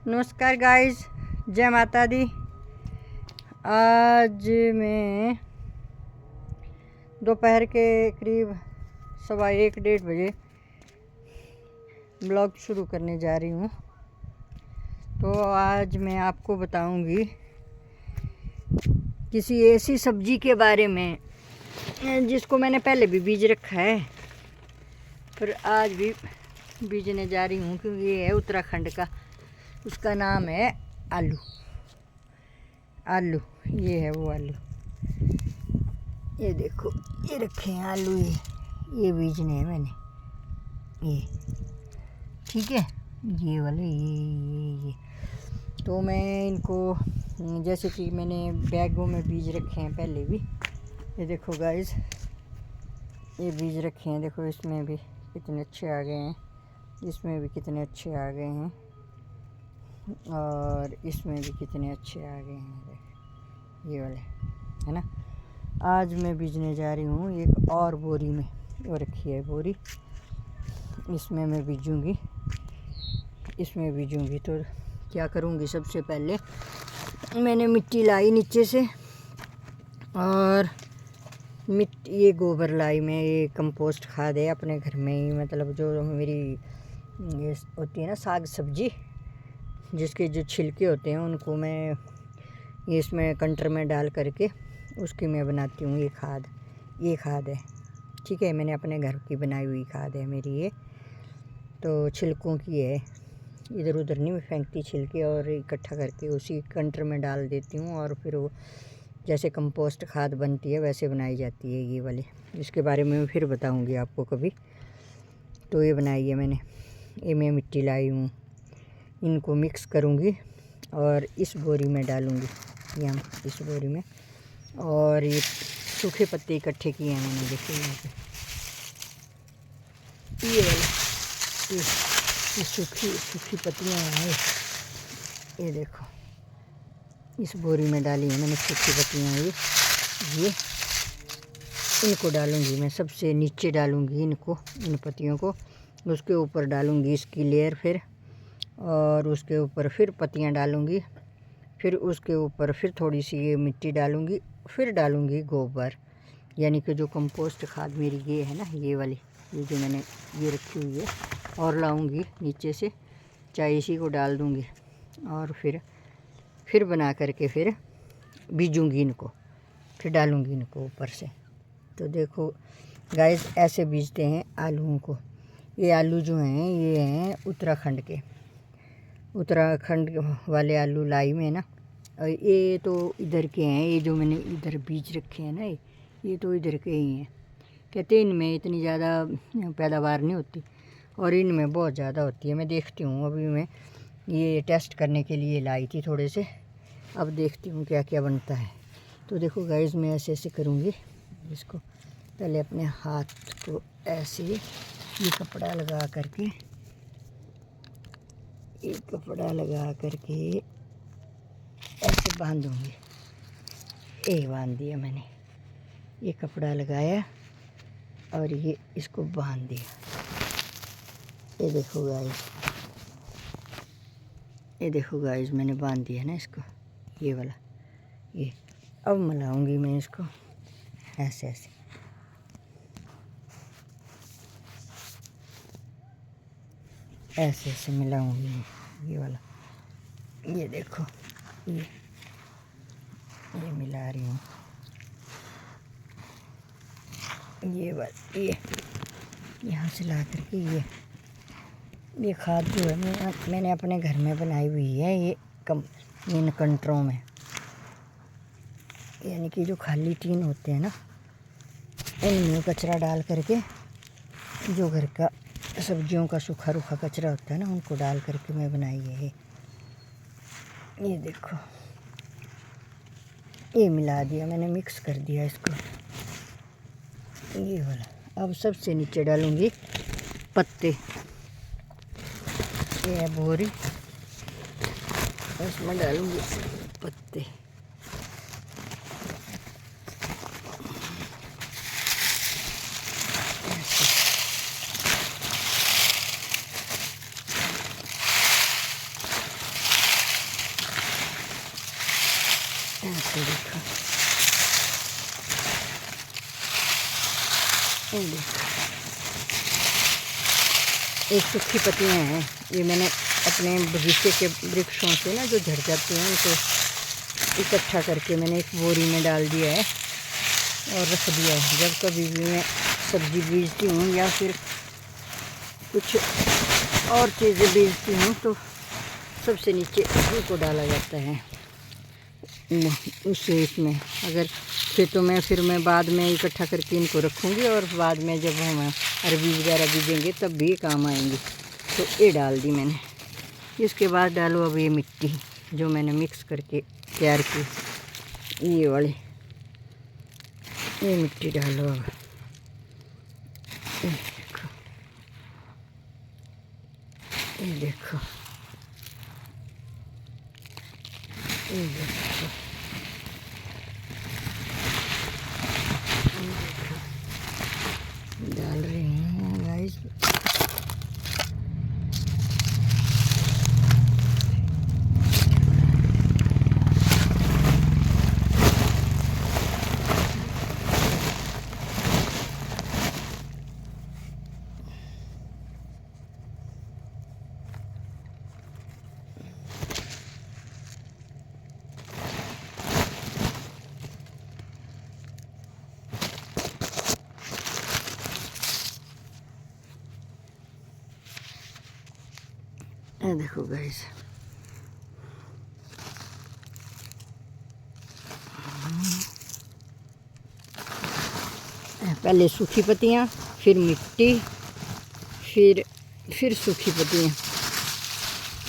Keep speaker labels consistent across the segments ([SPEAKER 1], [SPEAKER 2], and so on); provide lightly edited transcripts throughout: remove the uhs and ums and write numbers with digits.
[SPEAKER 1] नमस्कार गाइस, जय माता दी। आज मैं दोपहर के करीब 1:15-1:30 बजे ब्लॉग शुरू करने जा रही हूँ। तो आज मैं आपको बताऊंगी किसी ऐसी सब्जी के बारे में जिसको मैंने पहले भी बीज रखा है, पर आज भी बीजने जा रही हूँ क्योंकि ये है उत्तराखंड का। उसका नाम है आलू। ये है वो आलू। ये देखो, ये रखे हैं आलू। ये बीजने हैं मैंने, ये ठीक है। ये वाले ये तो मैं इनको, जैसे कि मैंने बैगों में बीज रखे हैं पहले भी। ये देखो गाइस, ये बीज रखे हैं। देखो इसमें भी कितने अच्छे आ गए हैं, इसमें भी कितने अच्छे आ गए हैं, और इसमें भी कितने अच्छे आ गए हैं। ये वाले है ना। आज मैं बीजने जा रही हूँ एक और बोरी में। वो रखी है बोरी, इसमें मैं बीजूँगी। तो क्या करूँगी, सबसे पहले मैंने मिट्टी लाई नीचे से, और ये गोबर लाई मैं। ये कंपोस्ट खाद है अपने घर में ही, मतलब जो मेरी ये होती है ना साग सब्जी, जिसके जो छिलके होते हैं उनको मैं ये इसमें कंटर में डाल करके उसकी मैं बनाती हूँ ये खाद है, ठीक है। मैंने अपने घर की बनाई हुई खाद है मेरी ये। तो छिलकों की है, इधर उधर नहीं फेंकती छिलके, और इकट्ठा करके उसी कंटर में डाल देती हूँ, और फिर वो जैसे कंपोस्ट खाद बनती है वैसे बनाई जाती है ये वाली। इसके बारे में मैं फिर बताऊँगी आपको कभी। तो ये बनाई है मैंने, ये मैं मिट्टी लाई हूँ। इनको मिक्स करूँगी और इस बोरी में डालूँगी, यहाँ इस बोरी में। और ये सूखे पत्ते इकट्ठे किए हैं मैंने, देखिए यहाँ पे ये वाले ये सूखी पत्तियाँ हैं। ये देखो, इस बोरी में डाली है मैंने सूखी पत्तियाँ। ये इनको डालूँगी मैं, सबसे नीचे डालूँगी इनको, इन पत्तियों को। उसके ऊपर डालूँगी इसकी लेयर, फिर और उसके ऊपर फिर पत्तियाँ डालूँगी, फिर उसके ऊपर फिर थोड़ी सी ये मिट्टी डालूँगी, फिर डालूँगी गोबर, यानी कि जो कंपोस्ट खाद मेरी ये है ना, ये वाली, ये जो मैंने ये रखी हुई है, और लाऊँगी नीचे से, चाहे इसी को डाल दूँगी, और फिर बना करके फिर बीजूँगी इनको, फिर डालूँगी इनको ऊपर से। तो देखो गाइस, ऐसे बीजते हैं आलूओं को। ये आलू जो हैं ये हैं उत्तराखंड वाले आलू लाई में ना। और ये तो इधर के हैं, ये जो मैंने इधर बीज रखे हैं ना, ये तो इधर के ही हैं। कहते हैं इनमें इतनी ज़्यादा पैदावार नहीं होती, और इनमें बहुत ज़्यादा होती है। मैं देखती हूँ, अभी मैं ये टेस्ट करने के लिए लाई थी थोड़े से, अब देखती हूँ क्या क्या बनता है। तो देखो गाइस, मैं ऐसे ऐसे करूँगी इसको। पहले अपने हाथ को ऐसे ये कपड़ा लगा करके ऐसे बांधूँगी। ये बांध दिया मैंने, ये कपड़ा लगाया और ये इसको बांध दिया। ये देखो गाइस, मैंने बांध दिया ना इसको, ये वाला। ये अब मिलाऊंगी मैं इसको ऐसे ऐसे मिलाऊंगी ये वाला। ये देखो, ये मिला रही हूँ ये बात। ये यहाँ से ला करके ये खाद जो है मैंने अपने घर में बनाई हुई है। ये इन कंटरों में, यानी कि जो खाली टीन होते हैं ना, इनमें कचरा डाल करके, जो घर का सब्जियों का सूखा रूखा कचरा होता है ना, उनको डाल करके मैं बनाई है ये देखो, ये मिला दिया मैंने, मिक्स कर दिया इसको, ये वाला। अब सबसे नीचे डालूंगी पत्ते। ये है बोरी, उसमें डालूंगी पत्ते। ये देखो, ये देखो, ये सूखी पत्तियाँ हैं। ये मैंने अपने बगीचे के वृक्षों से ना जो झड़ जाते हैं उनको इकट्ठा करके मैंने एक बोरी में डाल दिया है और रख दिया है। जब कभी भी मैं सब्ज़ी बीजती हूँ या फिर कुछ और चीज़ें बीजती हूँ तो सबसे नीचे इनको डाला जाता है उस शेप में। अगर खेतों में फिर मैं बाद में इकट्ठा करके इनको रखूँगी और बाद में जब हम अरबी वगैरह बीजेंगे तब भी काम आएंगी। तो ये डाल दी मैंने। इसके बाद डालो अब ये मिट्टी जो मैंने मिक्स करके तैयार की, ये वाली ये मिट्टी डालो अब। ये देखो, ये देखो, डाल रही हूँ गाइस। ये देखो गाइस, पहले सूखी पत्तियाँ, फिर मिट्टी, फिर सूखी पत्तियाँ।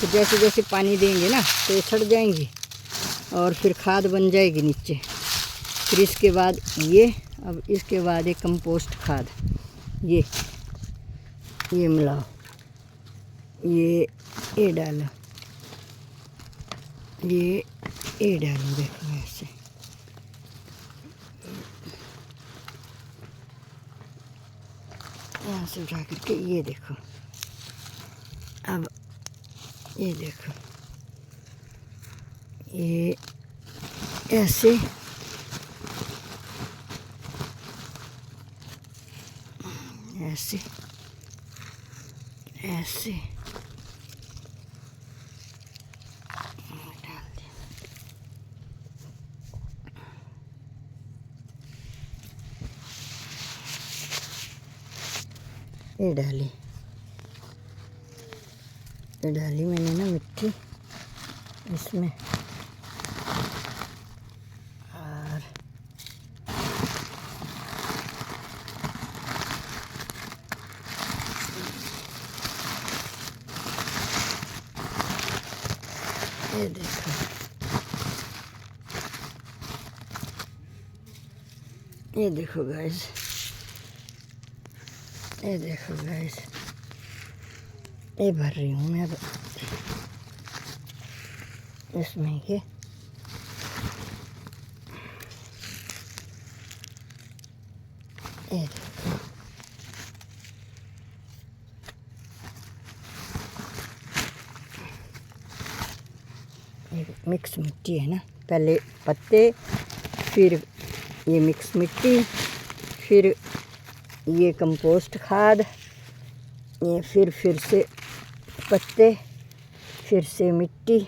[SPEAKER 1] तो जैसे जैसे पानी देंगे ना तो ये सड़ जाएंगी और फिर खाद बन जाएगी नीचे। फिर इसके बाद ये, अब इसके बाद एक कंपोस्ट खाद, ये मिलाओ, ये डालो, ये डालो। देखो ऐसे यहाँ से उठा करके ये देखो। अब ये देखो, ये ऐसे ऐसे ऐसे डाल दिया। ये डाली मैंने ना मिट्टी इसमें, और ये देखो, ये देखो गाइस, ये देखो गाइस, ये भर रही हूँ मैं अब इसमें। ये देखो, ये मिक्स मिट्टी है ना, पहले पत्ते, फिर ये मिक्स मिट्टी, फिर ये कंपोस्ट खाद, ये फिर से पत्ते, फिर से मिट्टी,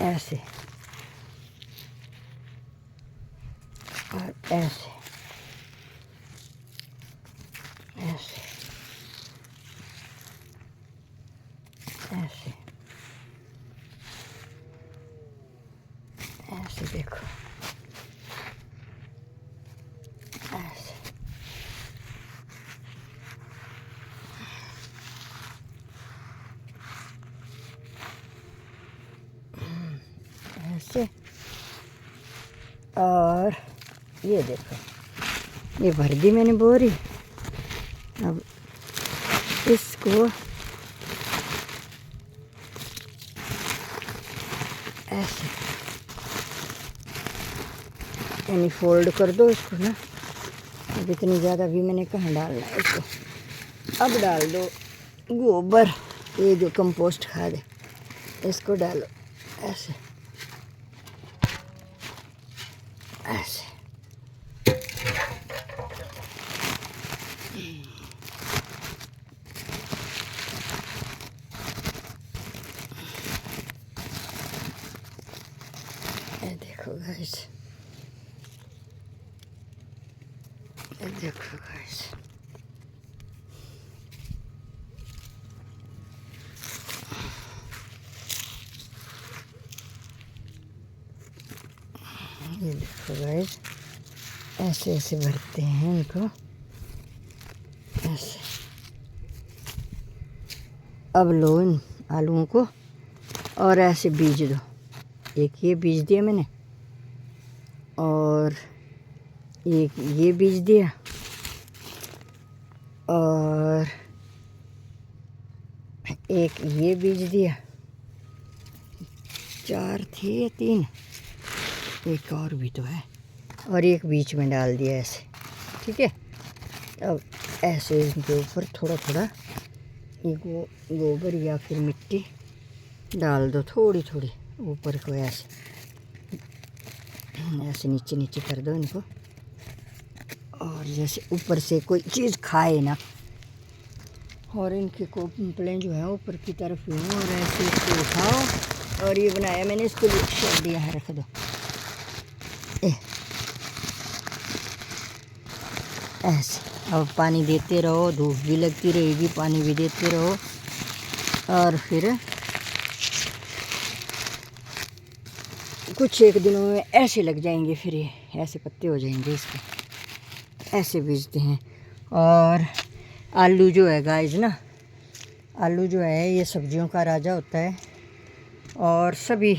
[SPEAKER 1] ऐसे और ऐसे ऐसे ऐसे ऐसे देखो, ऐसे ऐसे। और ये देखो, ये भर दी मैंने बोरी। अब इसको ऐसे यानी फोल्ड कर दो इसको ना। अब इतनी ज़्यादा भी मैंने कहाँ डालना है इसको। अब डाल दो गोबर, ये जो कंपोस्ट खाद है इसको डालो ऐसे ऐसे। ये देखो गाइस, ये देखो गाइस, ये देखो गाइस, ऐसे ऐसे भरते हैं इनको ऐसे। अब लो इन आलूओं को और ऐसे बीज दो। एक ये बीज दिया मैंने और एक ये बीज दिया और एक ये बीज दिया। 4 थे या 3, एक और भी तो है, और एक बीच में डाल दिया ऐसे। ठीक है, अब ऐसे इनके ऊपर थोड़ा थोड़ा ये गोबर या फिर मिट्टी डाल दो, थोड़ी थोड़ी ऊपर को ऐसे ऐसे नीचे नीचे कर दो इनको। और जैसे ऊपर से कोई चीज़ खाए ना, और इनके कोपलें जो है ऊपर की तरफ ही हों, और ऐसे इसको उठाओ। और ये बनाया मैंने इसको शेड यहाँ रख दो। ऐसे अब पानी देते रहो, धूप भी लगती रहेगी, पानी भी देते रहो, और फिर कुछ एक दिनों में ऐसे लग जाएंगे, फिर ये ऐसे पत्ते हो जाएंगे इसके। ऐसे बीजते हैं। और आलू जो है गाइस ना, आलू जो है ये सब्जियों का राजा होता है, और सभी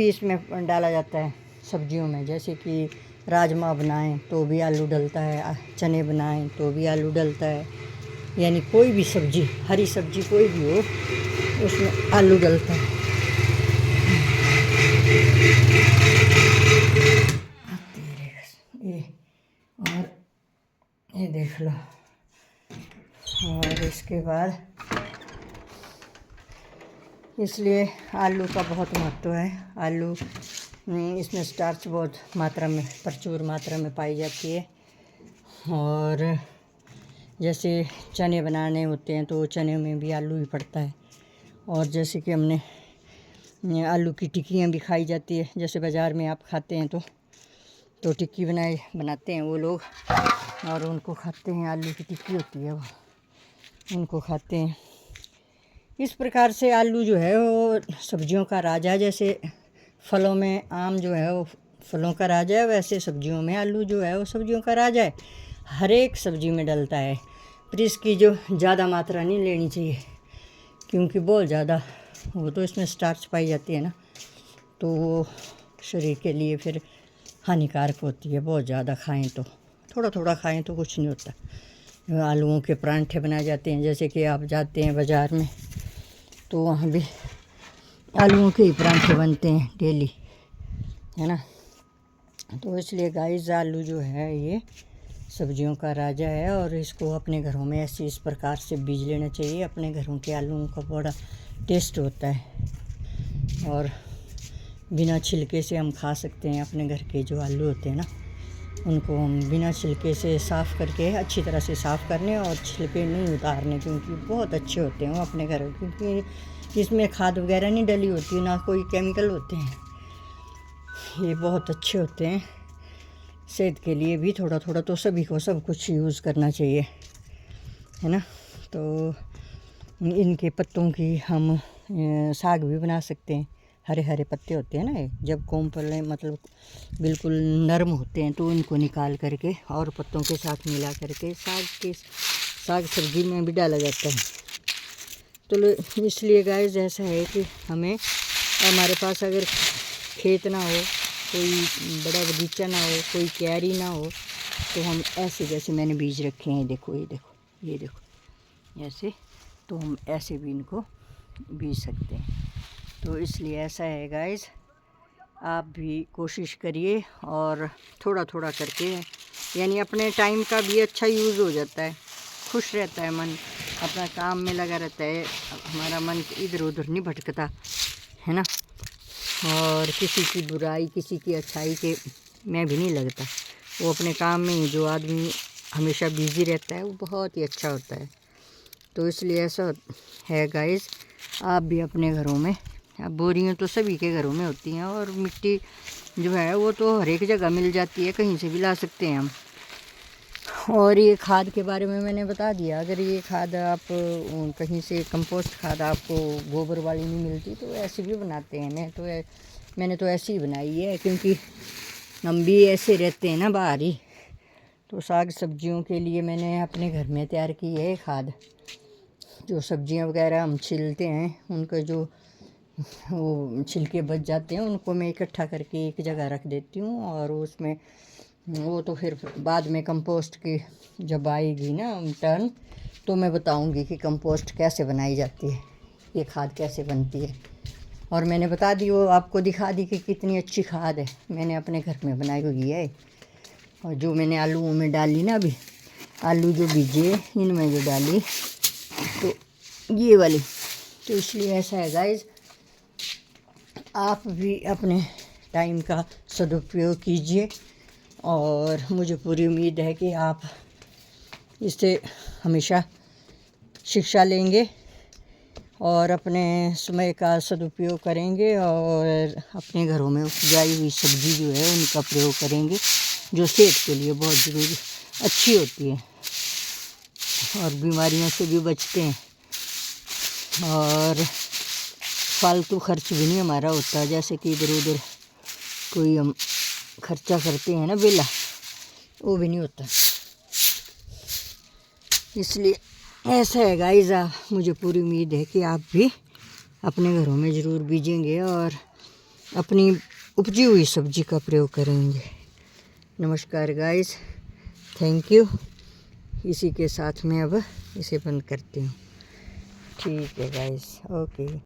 [SPEAKER 1] इसमें डाला जाता है सब्जियों में। जैसे कि राजमा बनाएं तो भी आलू डलता है, चने बनाएं तो भी आलू डलता है, यानी कोई भी सब्जी, हरी सब्जी कोई भी हो, उसमें आलू डलता है। ये और ये देख लो। और इसके बाद इसलिए आलू का बहुत महत्व है। आलू इसमें स्टार्च बहुत मात्रा में, प्रचुर मात्रा में पाई जाती है। और जैसे चने बनाने होते हैं तो चने में भी आलू ही पड़ता है। और जैसे कि हमने आलू की टिक्कियाँ भी खाई जाती है, जैसे बाज़ार में आप खाते हैं तो टिक्की बनाते हैं वो लोग, और उनको खाते हैं। आलू की टिक्की होती है वो, उनको खाते हैं। इस प्रकार से आलू जो है वो सब्जियों का राजा है। जैसे फलों में आम जो है वो फलों का राजा है, वैसे सब्जियों में आलू जो है वो सब्जियों का राजा है। हर एक सब्जी में डलता है, पर इसकी जो ज़्यादा मात्रा नहीं लेनी चाहिए, क्योंकि बहुत ज़्यादा वो तो इसमें स्टार्च पाई जाती है ना, तो वो शरीर के लिए फिर हानिकारक होती है। बहुत ज़्यादा खाएं तो, थोड़ा थोड़ा खाएं तो कुछ नहीं होता। आलूओं के परांठे बनाए जाते हैं, जैसे कि आप जाते हैं बाज़ार में तो वहाँ भी आलूओं के ही परांठे बनते हैं डेली, है ना। तो इसलिए गाइस आलू जो है ये सब्जियों का राजा है, और इसको अपने घरों में ऐसे इस प्रकार से बीज लेना चाहिए। अपने घरों के आलूओं का बड़ा टेस्ट होता है, और बिना छिलके से हम खा सकते हैं। अपने घर के जो आलू होते हैं ना, उनको हम बिना छिलके से साफ़ करके, अच्छी तरह से साफ़ करने और छिलके नहीं उतारने, क्योंकि बहुत अच्छे होते हैं वो अपने घर, क्योंकि इसमें खाद वगैरह नहीं डली होती, ना कोई केमिकल होते हैं। ये बहुत अच्छे होते हैं सेहत के लिए भी। थोड़ा थोड़ा तो सभी को सब कुछ यूज़ करना चाहिए, है ना। तो इनके पत्तों की हम साग भी बना सकते हैं। हरे हरे पत्ते होते हैं ना, ये जब कोंपले मतलब बिल्कुल नरम होते हैं तो इनको निकाल करके और पत्तों के साथ मिला करके साग सब्जी में भी डाला जाता है। तो इसलिए गाइस ऐसा है कि हमें, हमारे पास अगर खेत ना हो, कोई बड़ा बगीचा ना हो, कोई क्यारी ना हो, तो हम ऐसे जैसे मैंने बीज रखे हैं, देखो ये देखो ऐसे, तो हम ऐसे भी इनको बीज सकते हैं। तो इसलिए ऐसा है गाइस, आप भी कोशिश करिए, और थोड़ा थोड़ा करके, यानी अपने टाइम का भी अच्छा यूज़ हो जाता है, खुश रहता है मन, अपना काम में लगा रहता है, हमारा मन इधर उधर नहीं भटकता, है ना। और किसी की बुराई, किसी की अच्छाई के मैं भी नहीं लगता। वो अपने काम में ही जो आदमी हमेशा बिज़ी रहता है वो बहुत ही अच्छा होता है। तो इसलिए ऐसा है गाइस, आप भी अपने घरों में, अब बोरियां तो सभी के घरों में होती हैं और मिट्टी जो है वो तो हर एक जगह मिल जाती है, कहीं से भी ला सकते हैं हम। और ये खाद के बारे में मैंने बता दिया, अगर ये खाद आप कहीं से कंपोस्ट खाद आपको गोबर वाली नहीं मिलती तो ऐसे भी बनाते हैं। मैंने तो ऐसी ही बनाई है, क्योंकि हम भी ऐसे रहते हैं ना बाहर ही। तो साग सब्जियों के लिए मैंने अपने घर में तैयार की है खाद। जो सब्जियां वगैरह हम छीलते हैं, उनका जो वो छिलके बच जाते हैं उनको मैं इकट्ठा करके एक जगह रख देती हूँ, और उसमें वो तो फिर बाद में कंपोस्ट की जब आएगी ना टर्न, तो मैं बताऊंगी कि कंपोस्ट कैसे बनाई जाती है, ये खाद कैसे बनती है। और मैंने बता दी, वो आपको दिखा दी कि कितनी अच्छी खाद है, मैंने अपने घर में बनाई हुई है। और जो मैंने आलूओं में डाली ना, अभी आलू जो बीजे इनमें जो डाली, तो ये वाली, तो इसलिए ऐसा है गाइस, आप भी अपने टाइम का सदुपयोग कीजिए। और मुझे पूरी उम्मीद है कि आप इससे हमेशा शिक्षा लेंगे और अपने समय का सदुपयोग करेंगे, और अपने घरों में उपजाई हुई सब्ज़ी जो है उनका प्रयोग करेंगे, जो सेहत के लिए बहुत ज़रूरी अच्छी होती है और बीमारियों से भी बचते हैं। और फालतू खर्च भी नहीं हमारा होता, जैसे कि इधर उधर कोई हम खर्चा करते हैं ना बेला, वो भी नहीं होता। इसलिए ऐसा है गाइस, मुझे पूरी उम्मीद है कि आप भी अपने घरों में ज़रूर बीजेंगे और अपनी उपजी हुई सब्जी का प्रयोग करेंगे। नमस्कार गाइस, थैंक यू। इसी के साथ में अब इसे बंद करती हूँ। ठीक है गाइस, ओके।